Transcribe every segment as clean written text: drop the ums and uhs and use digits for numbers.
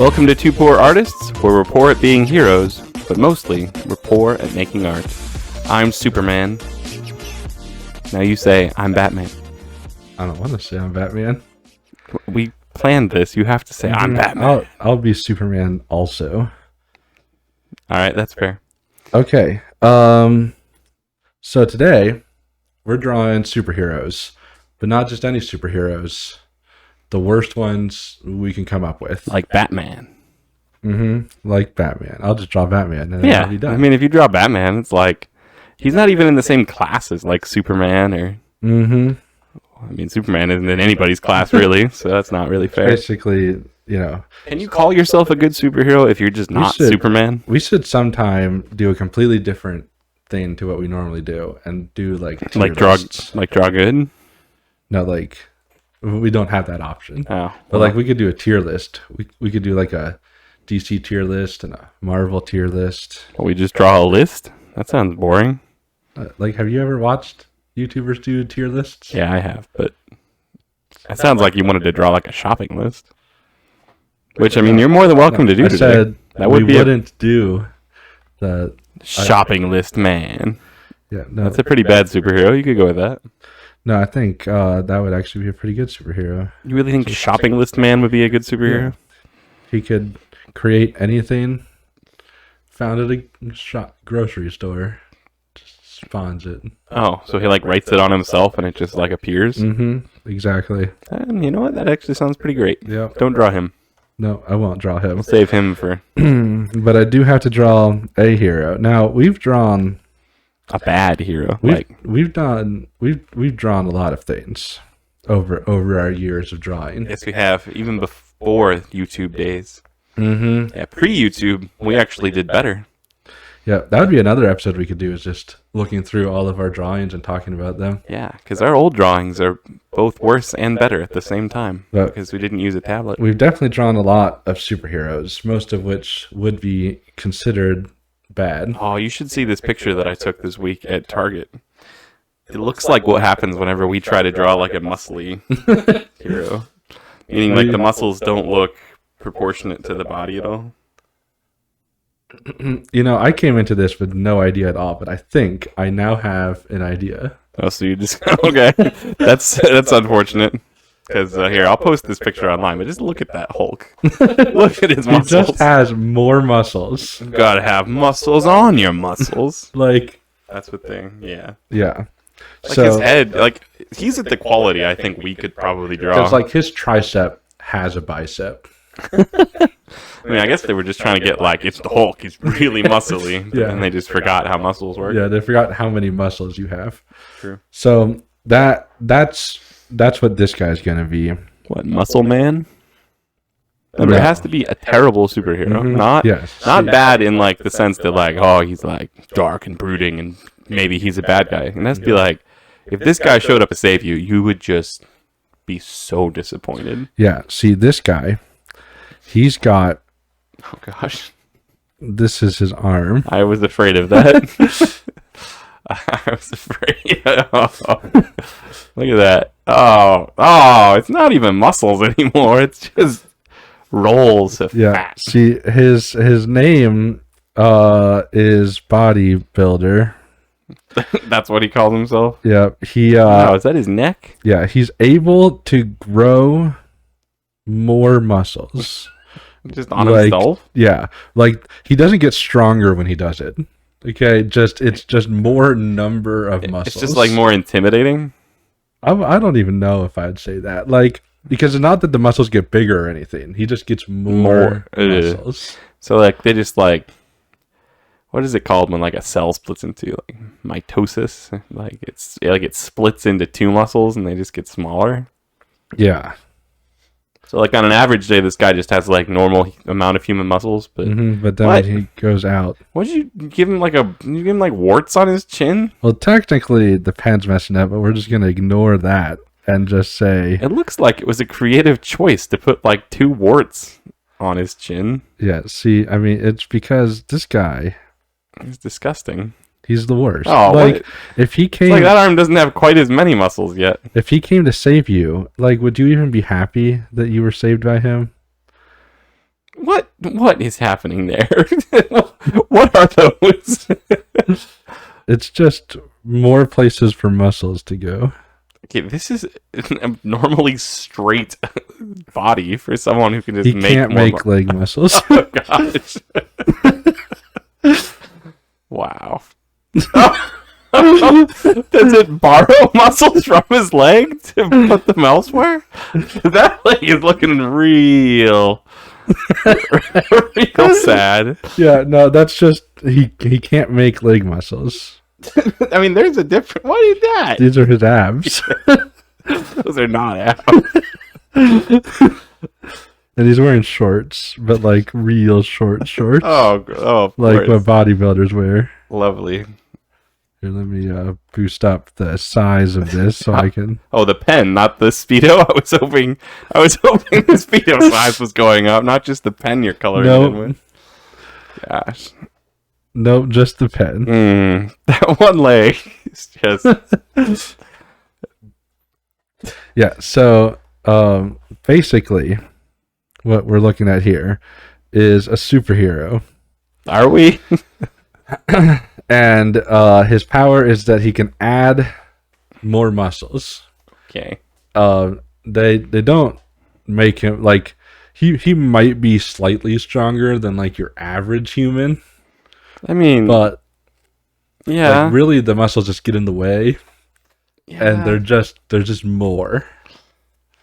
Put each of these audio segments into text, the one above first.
Welcome to Two Poor Artists, where we're poor at being heroes, but mostly we're poor at making art. I'm Superman. Now you say, I'm Batman. I don't want to say I'm Batman. We planned this. You have to say, I'm Batman. I'll be Superman also. Alright, that's fair. Okay. So today, we're drawing superheroes. But not just any superheroes. The worst ones we can come up with. Like Batman. Like Batman. I'll just draw Batman and Yeah, I'll be done. I mean, if you draw Batman, it's like, he's not even in the same class as, like, Superman or... I mean, Superman isn't in anybody's class, really, so that's not really fair. Basically, Can you call yourself a good superhero if you're just not Superman? We should sometime do a completely different thing to what we normally do and do, like draw good? No, like... We don't have that option. Oh, but like we could do a tier list. We could do like a DC tier list and a Marvel tier list. We just draw a list? That sounds boring. Like, have you ever watched YouTubers do tier lists? Yeah, I have, but it sounds like you wanted to draw like a shopping list. Which, I mean, you're more than welcome to do today. Said that we wouldn't do the shopping list, man. Yeah, no. That's a pretty bad superhero. You could go with that. No, I think that would actually be a pretty good superhero. You really think shopping list man would be a good superhero? Yeah. He could create anything found at a grocery store. Just spawns it. Oh, so he like writes it on himself and it just like appears? Exactly. And you know what? That actually sounds pretty great. Yeah. Don't draw him. No, I won't draw him. We'll save him for... But I do have to draw a hero. Now, we've drawn... a bad hero. We've drawn a lot of things over our years of drawing. Yes, we have. Even before YouTube days. Yeah, pre-YouTube, we actually did better. Yeah, that would be another episode we could do, is just looking through all of our drawings and talking about them. Yeah, because our old drawings are both worse and better at the same time, because we didn't use a tablet. We've definitely drawn a lot of superheroes, most of which would be considered bad. Oh, you should see this picture that I took this week at Target. It looks like what happens whenever we try to draw like a muscly hero. Meaning like the muscles don't look proportionate to the body at all. I came into this with no idea at all, but I think I now have an idea. Oh, so you just... Okay. That's unfortunate. Because here, I'll post this picture online, but just look at that Hulk. Look at his muscles. He just has more muscles. You gotta have muscles on your muscles. Like... That's the thing, yeah. Yeah. Like his head, like, he's at the quality I think we could probably draw. Because, like, his tricep has a bicep. I mean, I guess they were just trying to get, like, it's the Hulk, he's really muscly. Yeah. And they just forgot how muscles work. Yeah, they forgot how many muscles you have. True. So, that's what this guy's gonna be. What, Muscle Man? Remember, it has to be a terrible superhero. Not bad in, like, the sense that, like, oh, he's, like, dark and brooding and maybe he's a bad guy. And it has to be like, if this guy showed up to save you, you would just be so disappointed. Yeah, see, this guy, he's got... Oh, gosh. This is his arm. I was afraid of that. I was afraid. Look at that. Oh, it's not even muscles anymore. It's just rolls of fat. See, his name is Bodybuilder. That's what he calls himself? Yeah. Is that his neck? Yeah, he's able to grow more muscles. Just on himself? Yeah. Like, he doesn't get stronger when he does it. Okay, it's just more number of muscles. It's just like more intimidating. I don't even know if I'd say that. Like, because it's not that the muscles get bigger or anything. He just gets more muscles. So like they just like, what is it called when like a cell splits into like mitosis? Like it splits into two muscles and they just get smaller. Yeah. So like on an average day, this guy just has like normal amount of human muscles, but but then when he goes out, what did you give him? You give him like warts on his chin? Well, technically the pen's messing up, but we're just gonna ignore that and just say it looks like it was a creative choice to put like 2 warts on his chin. Yeah. See, I mean, it's because this guy, he's disgusting. He's the worst. Oh, like if he came, it's like that arm doesn't have quite as many muscles yet. If he came to save you, like, would you even be happy that you were saved by him? What is happening there? What are those? It's just more places for muscles to go. Okay, this is a normally straight body for someone who can just he can't make leg muscles. Oh gosh! Wow. Does it borrow muscles from his leg to put them elsewhere? That leg is looking real sad. Yeah, no, that's just he can't make leg muscles. I mean, there's a different. What is that? These are his abs. Those are not abs. And he's wearing shorts, but like real shorts. Oh, like what bodybuilders wear. Lovely. Here, let me boost up the size of this so I can. Oh, the pen, not the Speedo. I was hoping the Speedo size was going up, not just the pen you're coloring in with. Gosh. Nope, just the pen. That one leg is just. Yeah. So basically, what we're looking at here is a superhero. Are we? And his power is that he can add more muscles. Okay. They don't make him like he might be slightly stronger than like your average human. I mean, but yeah, like, really the muscles just get in the way, and they're just more.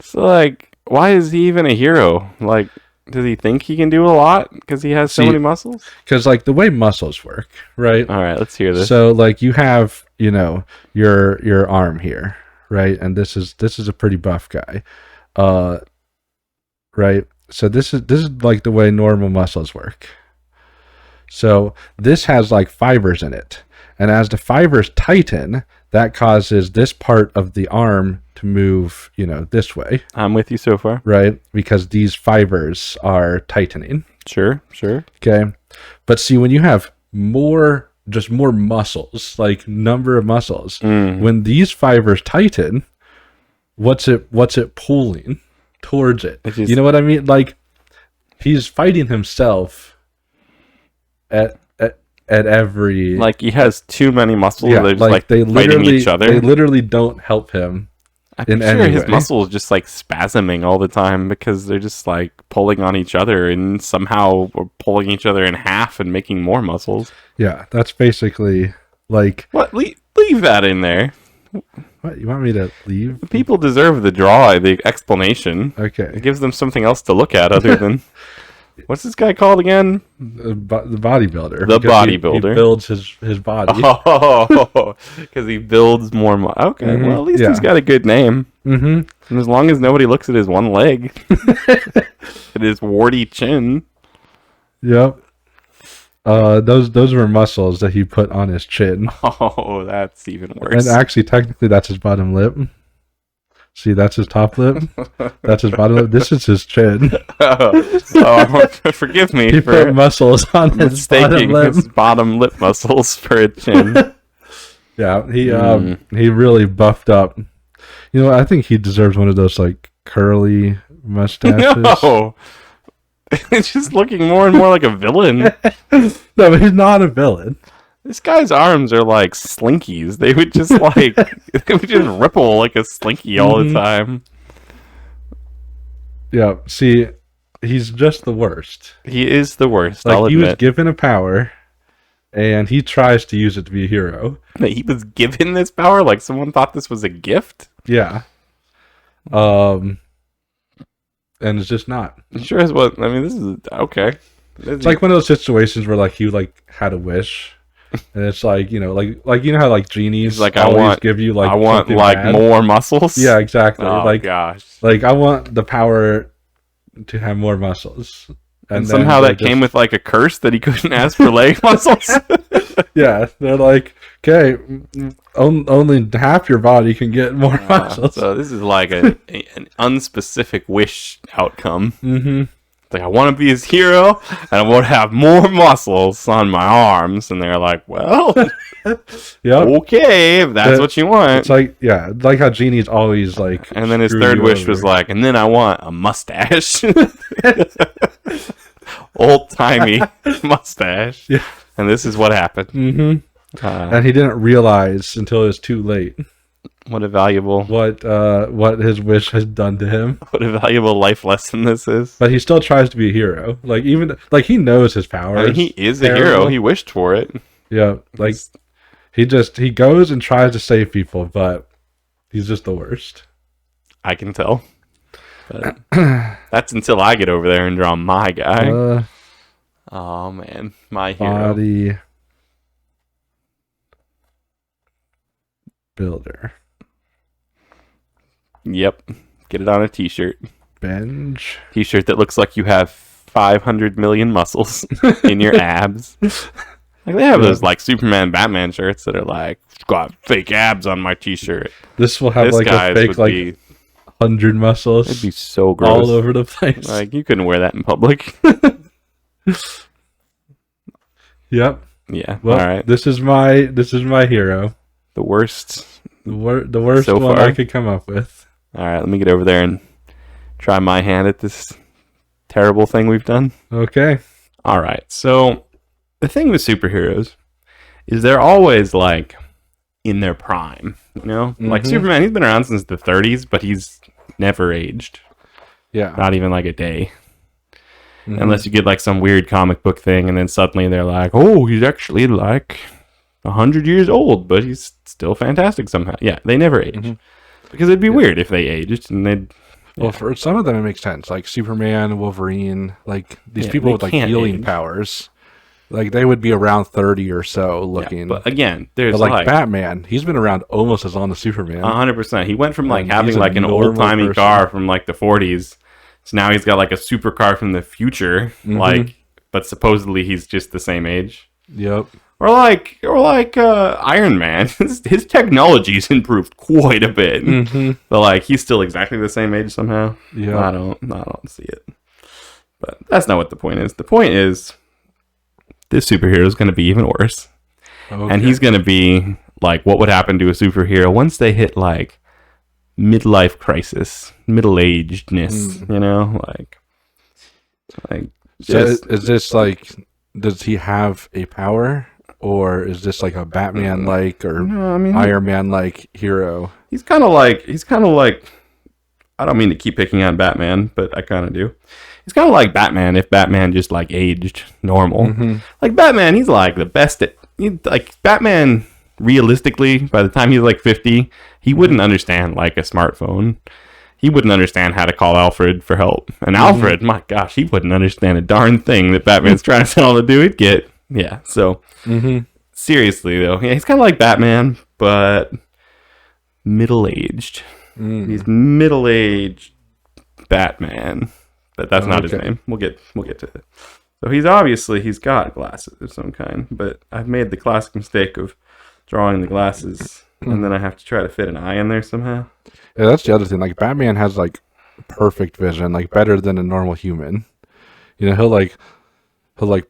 So like, why is he even a hero? Like, does he think he can do a lot because he has so many muscles? Because like the way muscles work, right? All right, let's hear this. So like you have, your arm here, right? And this is a pretty buff guy, right? So this is like the way normal muscles work. So this has like fibers in it, and as the fibers tighten, that causes this part of the arm to move, this way. I'm with you so far. Right? Because these fibers are tightening. Sure. Okay. But see, when you have more muscles, like number of muscles, when these fibers tighten, what's it pulling towards it? You know what I mean? Like, he's fighting himself at every, like, he has too many muscles. Yeah, they're just they fighting each other. They literally don't help him. I'm sure his muscles just like spasming all the time because they're just like pulling on each other and somehow we're pulling each other in half and making more muscles. Yeah, that's basically like what. Leave that in there. What, you want me to leave? The people deserve the explanation. Okay, it gives them something else to look at other than. What's this guy called again? The bodybuilder. The bodybuilder. He builds his body. Oh, because he builds more. Okay, well, at least he's got a good name. And as long as nobody looks at his one leg, at his warty chin. Yep. Those were muscles that he put on his chin. Oh, that's even worse. And actually, technically, that's his bottom lip. See, that's his top lip. That's his bottom lip. This is his chin. Forgive me he for put muscles on his bottom lip. His bottom lip muscles for a chin. Yeah, he really buffed up. I think he deserves one of those like curly mustaches. No, it's just looking more and more like a villain. No, but he's not a villain. This guy's arms are like slinkies. They would just ripple like a slinky all the time. Yeah, see, he's just the worst. He is the worst. Like, I'll he admit. was given a power, and he tries to use it to be a hero. He was given this power? Like someone thought this was a gift? Yeah. And it's just not. It sure is what. I mean, this is okay. It's like one of those situations where like you like had a wish. And it's like, like how like genies like always give you like I want like bad. More muscles. Yeah, exactly. Oh, like gosh. Like I want the power to have more muscles. And somehow that came with like a curse that he couldn't ask for leg muscles. Yeah, they're like, okay, only half your body can get more muscles. So this is like an unspecific wish outcome. Like, I want to be his hero, and I want to have more muscles on my arms. And they're like, well, okay, if that's what you want. It's like, yeah, like how Genie's always like. And then his third wish was like, and then I want a mustache. old-timey mustache. Yeah. And this is what happened. Mm-hmm. And he didn't realize until it was too late. What a valuable... What his wish has done to him. What a valuable life lesson this is. But he still tries to be a hero. Like, even... Like, he knows his powers. I mean, he is a hero. He wished for it. Yeah. Like, he goes and tries to save people, but he's just the worst. I can tell. But that's until I get over there and draw my guy. Oh, man. My hero. Body builder. Yep. Get it on a t-shirt. Bench. T-shirt that looks like you have 500 million muscles in your abs. Like they have those like Superman, Batman shirts that are like, got fake abs on my t-shirt. This will have like a fake like 100 muscles. It'd be so gross. All over the place. Like you couldn't wear that in public. Yep. Yeah. Well, all right. This is my hero. The worst. The worst so one far. I could come up with. All right, let me get over there and try my hand at this terrible thing we've done. Okay. All right. So the thing with superheroes is they're always like in their prime, you know? Mm-hmm. Like Superman, he's been around since the 30s, but he's never aged. Yeah. Not even like a day. Mm-hmm. Unless you get like some weird comic book thing and then suddenly they're like, "Oh, he's actually like 100 years old, but he's still fantastic somehow." Yeah, they never age. Mm-hmm. Because it'd be weird if they aged and they'd... Yeah. Well, for some of them it makes sense. Like Superman, Wolverine, like these people with like healing powers. Like they would be around 30 or so looking. Yeah, but again, there's like Batman, he's been around almost as long as Superman. 100%. He went from like having like an old-timey car from like the 40s. So now he's got like a supercar from the future. Mm-hmm. Like, but supposedly he's just the same age. Yep. Or like Iron Man. His technology's improved quite a bit. Mm-hmm. But like he's still exactly the same age somehow. Yeah. I don't see it. But that's not what the point is. The point is this superhero is going to be even worse. Okay. And he's going to be like what would happen to a superhero once they hit like midlife crisis, middle-agedness, you know, like just, so is this like, does he have a power? Or is this like a Batman-like or Iron Man-like hero? He's kind of like, I don't mean to keep picking on Batman, but I kind of do. He's kind of like Batman if Batman just like aged normal. Mm-hmm. Like Batman, he's like the best at, like Batman, realistically, by the time he's like 50, he wouldn't understand like a smartphone. He wouldn't understand how to call Alfred for help. And Alfred, my gosh, he wouldn't understand a darn thing that Batman's trying to tell him to do. He'd get... Yeah, so seriously though, yeah, he's kind of like Batman, but middle-aged. He's middle-aged Batman, but that's not his name. We'll get to it. So he's got glasses of some kind, but I've made the classic mistake of drawing the glasses, and then I have to try to fit an eye in there somehow. Yeah, that's the other thing. Like Batman has like perfect vision, like better than a normal human. You know, he'll like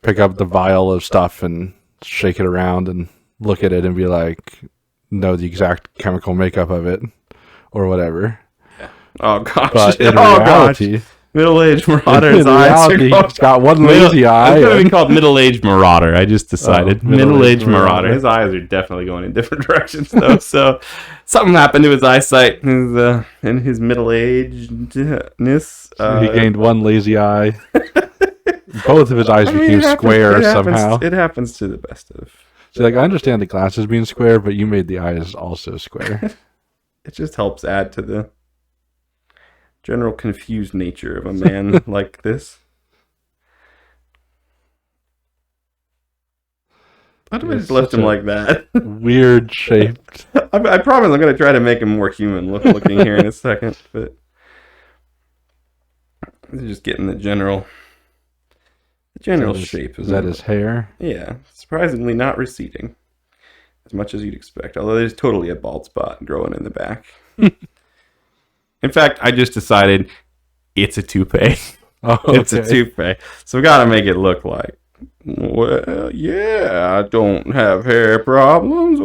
pick up the vial of stuff and shake it around and look at it and be like, know the exact chemical makeup of it or whatever. Yeah. Oh gosh. But in reality, middle-aged marauder. His eyes are he's got one lazy eye. It's going to be called middle-aged marauder. I just decided middle-aged marauder. His eyes are definitely going in different directions though. So something happened to his eyesight in his middle-agedness. He gained one lazy eye. Both of his eyes became square somehow. It happens to the best of. So, like, I understand the glasses being square, but you made the eyes also square. It just helps add to the general confused nature of a man like this. Why do I just left him like that? Weird shaped. I promise I'm going to try to make him more human looking here in a second, but just getting the general shape. Is that his hair? Yeah. Surprisingly not receding as much as you'd expect. Although there's totally a bald spot growing in the back. In fact, I just decided it's a toupee. Oh, okay. It's a toupee. So we got to make it look like, well, yeah, I don't have hair problems.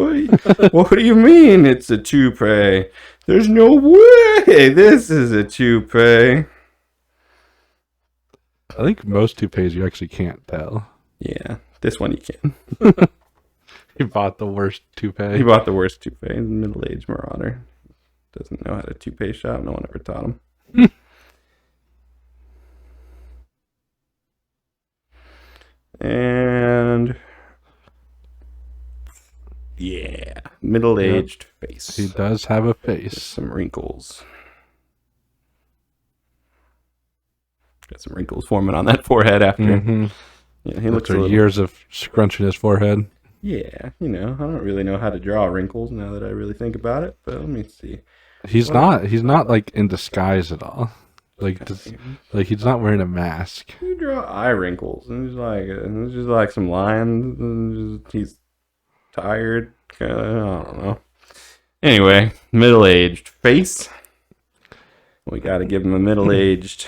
What do you mean it's a toupee? There's no way this is a toupee. I think most toupees you actually can't tell. Yeah, this one you can. He bought the worst toupee. He bought the worst toupee. Middle-aged marauder. Doesn't know how to toupee shop. No one ever taught him. And yeah, middle-aged face. He does have a face. With some wrinkles. Got some wrinkles forming on that forehead after. Mm-hmm. Yeah, he looks after years of scrunching his forehead. Yeah, I don't really know how to draw wrinkles now that I really think about it. But let me see. He's not like in disguise at all. Like he's not wearing a mask. You draw eye wrinkles, and it's just like some lines. And he's tired. I don't know. Anyway, middle-aged face. We got to give him a middle-aged.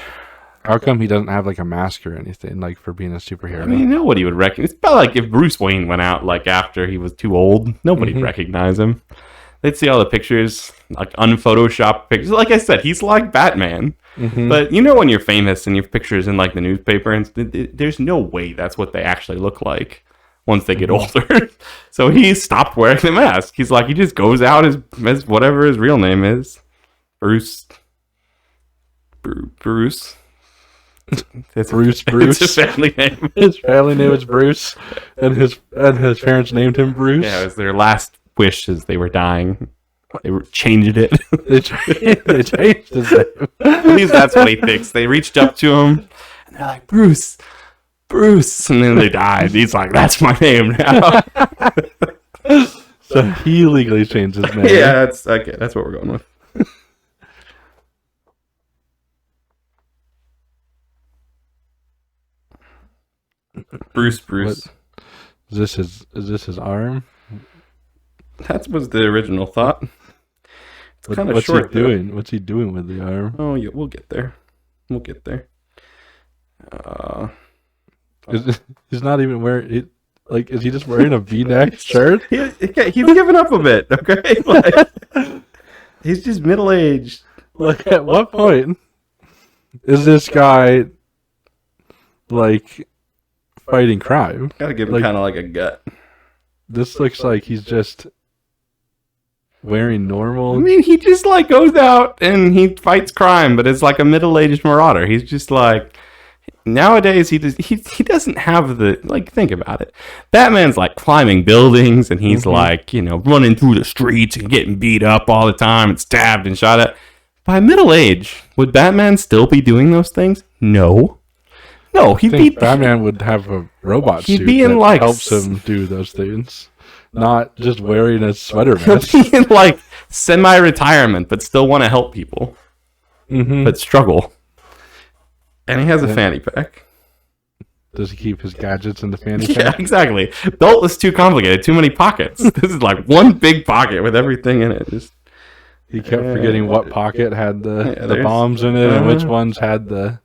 How come he doesn't have like a mask or anything like for being a superhero? I mean, nobody would recognize. It's about like if Bruce Wayne went out like after he was too old, nobody'd recognize him. They'd see all the pictures, like unphotoshopped pictures. Like I said, he's like Batman. But you know when you're famous and you have pictures in like the newspaper, and there's no way that's what they actually look like once they get older. So he stopped wearing the mask. He's like, he just goes out as whatever his real name is. Bruce. It's Bruce. It's his family name. His family name is Bruce, and his parents named him Bruce. Yeah, it was their last wish as they were dying. They changed it. They changed his name. At least that's what he thinks. They reached up to him, and they're like, Bruce, and then they died. He's like, that's my name now. So he legally changed his name. Yeah, that's okay. That's what we're going with. Bruce. What, is this his arm? That was the original thought. It's kind of short. What's he doing? What's he doing with the arm? Oh, yeah, we'll get there. He's not even wearing it. Like, is he just wearing a V-neck shirt? He's giving up a bit. Okay, like, he's just middle-aged. Like, at what point is this guy like fighting crime? Gotta give him kind of like a gut. This looks like he's just wearing normal. I mean, he just like goes out and he fights crime, but it's like a middle-aged marauder. He's just like, nowadays he doesn't have the, like, think about it. Batman's like climbing buildings and he's like, running through the streets and getting beat up all the time and stabbed and shot at. By middle age, would Batman still be doing those things? No, Batman would have a robot suit that helps him do those things, not just wearing a sweater vest. He'll be in like semi-retirement, but still want to help people, but struggle. And he has a fanny pack. Does he keep his gadgets in the fanny pack? Yeah, exactly. Belt is too complicated. Too many pockets. This is like one big pocket with everything in it. He kept forgetting what pocket had the bombs in it and which ones had the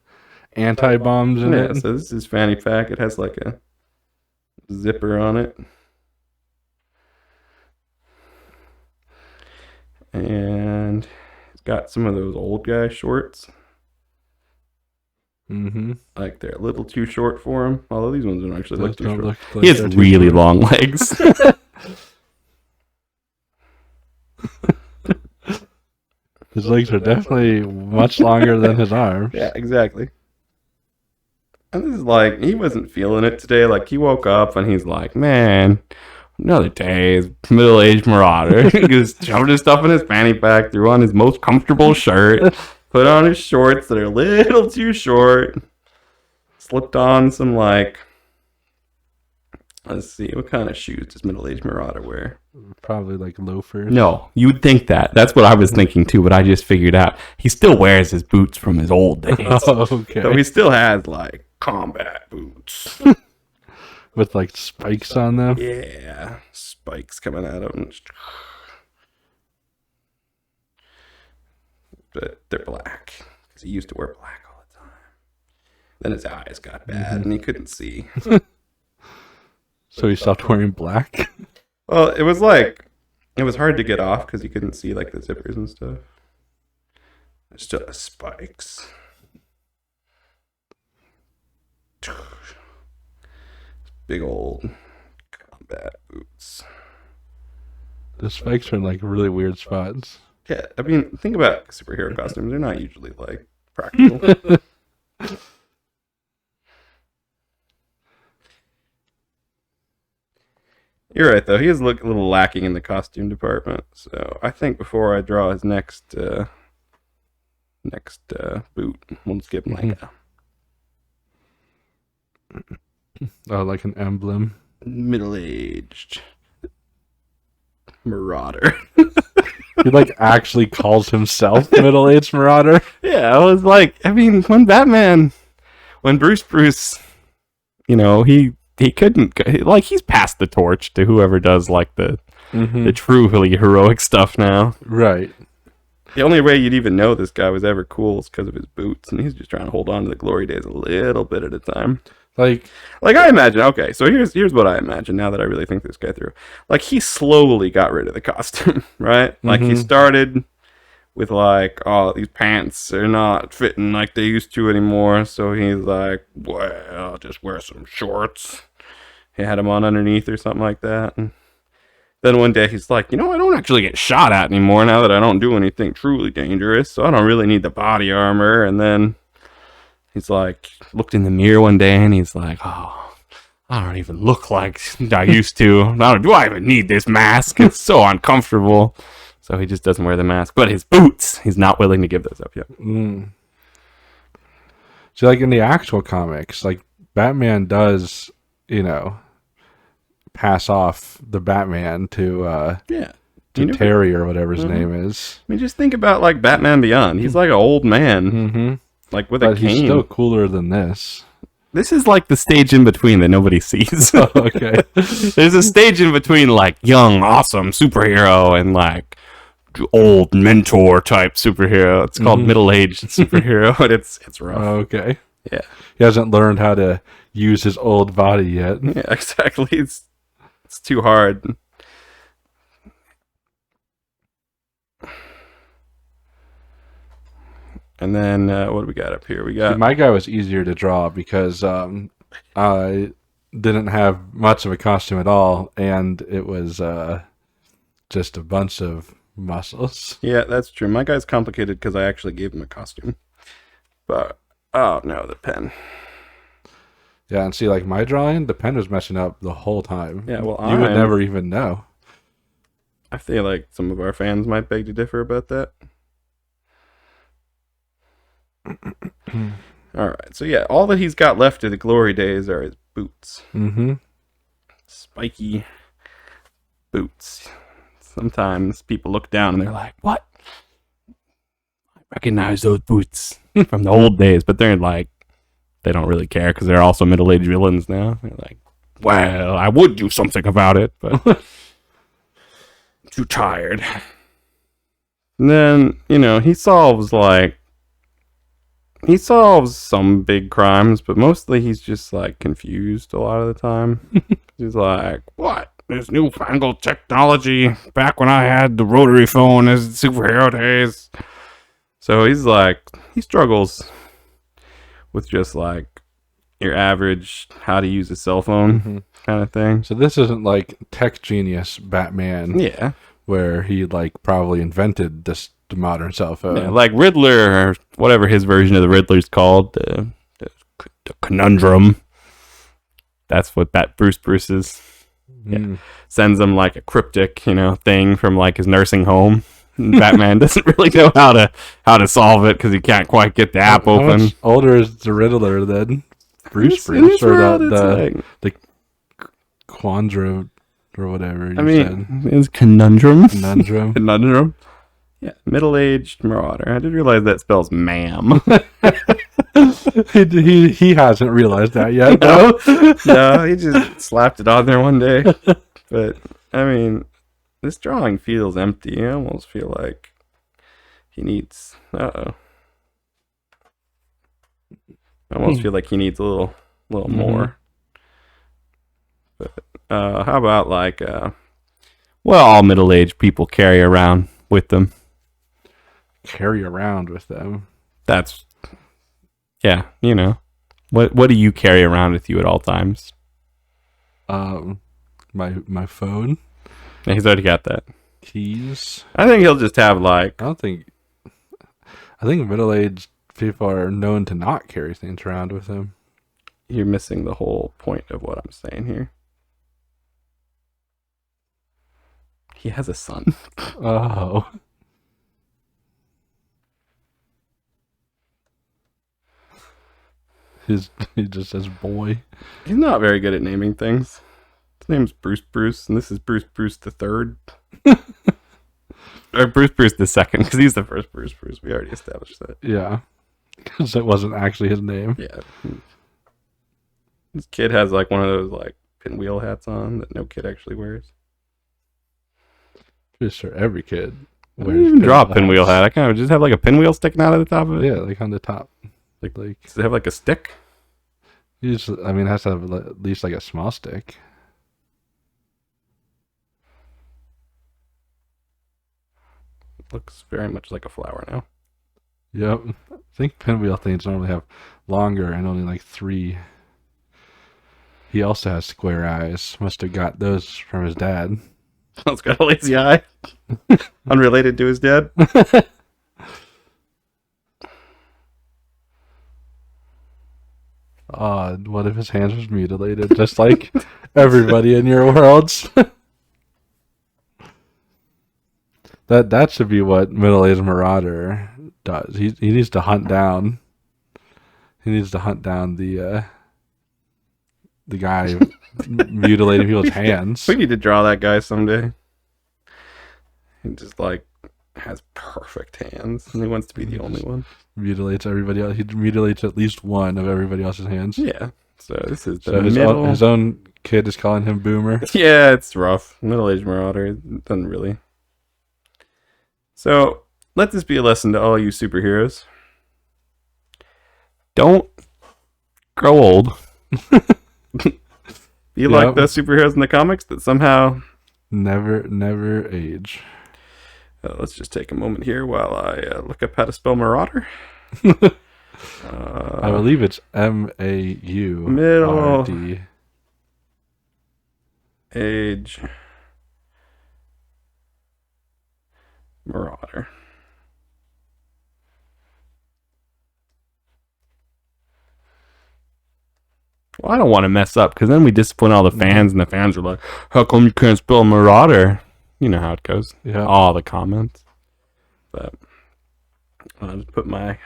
anti-bombs in it. So this is fanny pack. It has like a zipper on it. And it's got some of those old guy shorts. Like they're a little too short for him. Although these ones don't actually look too short. Like he has really long legs. His legs are definitely much longer than his arms. Yeah, exactly. And this is like, he wasn't feeling it today. Like, he woke up and he's like, man, another day is middle-aged marauder. He just shoved his stuff in his fanny pack, threw on his most comfortable shirt, put on his shorts that are a little too short, slipped on some, like, let's see, what kind of shoes does middle-aged marauder wear? Probably like loafers. No, you would think that. That's what I was thinking too, but I just figured out he still wears his boots from his old days. Oh, okay. So he still has like combat boots. With like spikes on them? Yeah, spikes coming out of them. But they're black because he used to wear black all the time. Then his eyes got bad and he couldn't see. So he stopped wearing black? Well, it was hard to get off because you couldn't see like the zippers and stuff. It still has spikes. Big old combat boots. The spikes are in like really weird spots. Yeah, I mean, think about superhero costumes. They're not usually like practical. You're right, though. He is a little lacking in the costume department. So I think before I draw his next boot, we'll just give him like a like an emblem. Middle-aged marauder. He like actually calls himself middle-aged marauder. Yeah, I was like, I mean, when Bruce, you know, he couldn't, like, he's passed the torch to whoever does like the truly heroic stuff now. Right. The only way you'd even know this guy was ever cool is because of his boots, and he's just trying to hold on to the glory days a little bit at a time. Like I imagine. Okay, so here's what I imagine now that I really think this guy through. Like, he slowly got rid of the costume, right? Like, he started with like, oh, these pants are not fitting like they used to anymore. So he's like, well, I'll just wear some shorts. He had them on underneath or something like that. And then one day he's like, you know, I don't actually get shot at anymore now that I don't do anything truly dangerous. So I don't really need the body armor. And then he's like, looked in the mirror one day and he's like, oh, I don't even look like I used to. Do I even need this mask? It's so uncomfortable. So he just doesn't wear the mask. But his boots, he's not willing to give those up yet. So, like, in the actual comics, like, Batman does, you know, pass off the Batman to Terry or whatever his name is. I mean, just think about, like, Batman Beyond. He's like an old man, like, with a cane. He's still cooler than this. This is like the stage in between that nobody sees. Oh, okay. There's a stage in between, like, young, awesome superhero and, like, old mentor type superhero. It's called middle-aged superhero, and it's rough. Okay. Yeah. He hasn't learned how to use his old body yet. Yeah, exactly. It's too hard. And then what do we got up here? We got my guy was easier to draw because I didn't have much of a costume at all, and it was just a bunch of muscles. Yeah, that's true. My guy's complicated because I actually gave him a costume. But oh no, the pen. Yeah, and see, like, my drawing, the pen was messing up the whole time. Yeah, well, you would never even know. I feel like some of our fans might beg to differ about that. All right, so yeah, all that he's got left of the glory days are his boots. Spiky boots. Sometimes people look down and they're like, what? I recognize those boots from the old days, but they're like, they don't really care because they're also middle-aged villains now. They're like, well, I would do something about it, but I'm too tired. And then, you know, he solves some big crimes, but mostly he's just, like, confused a lot of the time. He's like, what? This newfangled technology back when I had the rotary phone as superhero days. So he's like, he struggles with just like your average how to use a cell phone kind of thing. So this isn't like tech genius Batman. Yeah. Where he like probably invented the modern cell phone. Yeah, like Riddler or whatever his version of the Riddler's called, the conundrum. That's what Bruce is. Yeah. Sends him like a cryptic, you know, thing from like his nursing home. Batman doesn't really know how to solve it because he can't quite get the app open. How much older is the Riddler than Bruce or the quandrum or whatever you said? It's conundrum. Conundrum. Yeah, middle-aged marauder. I did realize that spells ma'am. he hasn't realized that yet. No, he just slapped it on there one day. But I mean, this drawing feels empty. I almost feel like he needs. I almost feel like he needs a little more. But how about like, all middle-aged people carry around with them. Carry around with them. That's, yeah, you know, What do you carry around with you at all times? My phone. Yeah, he's already got that. Keys. I think he'll just have like. I think middle-aged people are known to not carry things around with them. You're missing the whole point of what I'm saying here. He has a son. Oh. He just says boy. He's not very good at naming things. His name's Bruce, and this is Bruce the third. Or Bruce the second, because he's the first Bruce. We already established that. Yeah. Because it wasn't actually his name. Yeah. This kid has like one of those like pinwheel hats on that no kid actually wears. Just sure every kid wears. I didn't even draw a pinwheel hat. I kind of just have like a pinwheel sticking out of the top of it. Yeah, like on the top. Like does it have like a stick? It has to have at least like a small stick. Looks very much like a flower now. Yep. I think pinwheel things normally have longer and only like 3. He also has square eyes. Must have got those from his dad. He's got a lazy eye. Unrelated to his dad. What if his hands was mutilated, just like everybody in your worlds? That should be what middle-aged marauder does. He needs to hunt down. He needs to hunt down the guy mutilating people's hands. We need to draw that guy someday. He just like has perfect hands, and he wants to be the only one. Mutilates everybody else. He mutilates at least one of everybody else's hands. Yeah. So this is his own kid is calling him Boomer. Yeah, it's rough. Middle-aged marauder. It doesn't really. So let this be a lesson to all you superheroes. Don't grow old. Be like those superheroes in the comics that somehow never age. Let's just take a moment here while I look up how to spell marauder. I believe it's MAU. Middle age marauder. Well, I don't want to mess up because then we disappoint all the fans, and the fans are like, "How come you can't spell marauder?" You know how it goes. Yeah. All the comments. But I'll just put my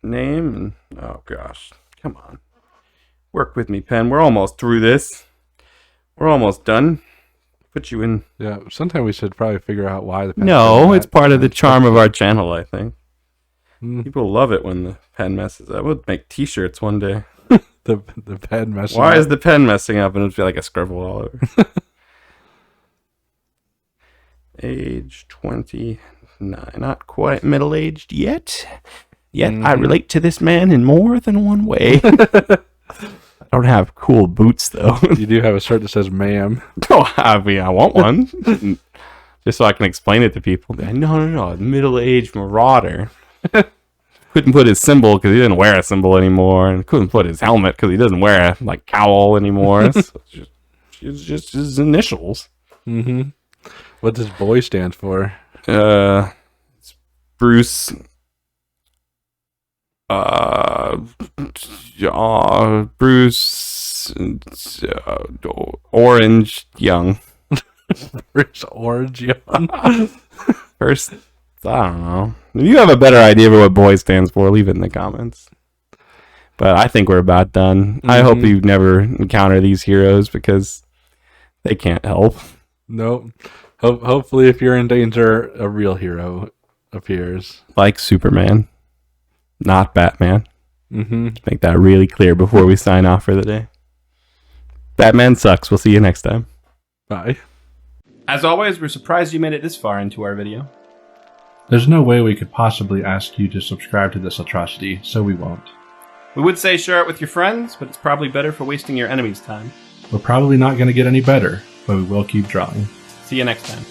name and oh gosh, come on, work with me, pen. We're almost through this. We're almost done. Put you in. Yeah. Sometime we should probably figure out why the pen. No, it's part of the charm of our channel. I think people love it when the pen messes up. We'll make T-shirts one day. The pen messing Why up. is the pen messing up? And it'll be like a scribble all over. Age 29. Not quite middle-aged yet. Yet I relate to this man in more than one way. I don't have cool boots, though. You do have a shirt that says ma'am. Oh, I mean, I want one. Just so I can explain it to people. No. Middle-aged marauder. Couldn't put his symbol because he didn't wear a symbol anymore, and couldn't put his helmet because he doesn't wear a cowl anymore. So it's just his initials. Mm-hmm. What does boy stand for? It's Bruce. Bruce. Orange Young. Bruce Orange Young. First. I don't know. If you have a better idea of what boy stands for, leave it in the comments. But I think we're about done. I hope you never encounter these heroes because they can't help. Nope. Hopefully, if you're in danger, a real hero appears. Like Superman, not Batman. Mm-hmm. Make that really clear before we sign off for the day. Batman sucks. We'll see you next time. Bye. As always, we're surprised you made it this far into our video. There's no way we could possibly ask you to subscribe to this atrocity, so we won't. We would say share it with your friends, but it's probably better for wasting your enemy's time. We're probably not going to get any better, but we will keep drawing. See you next time.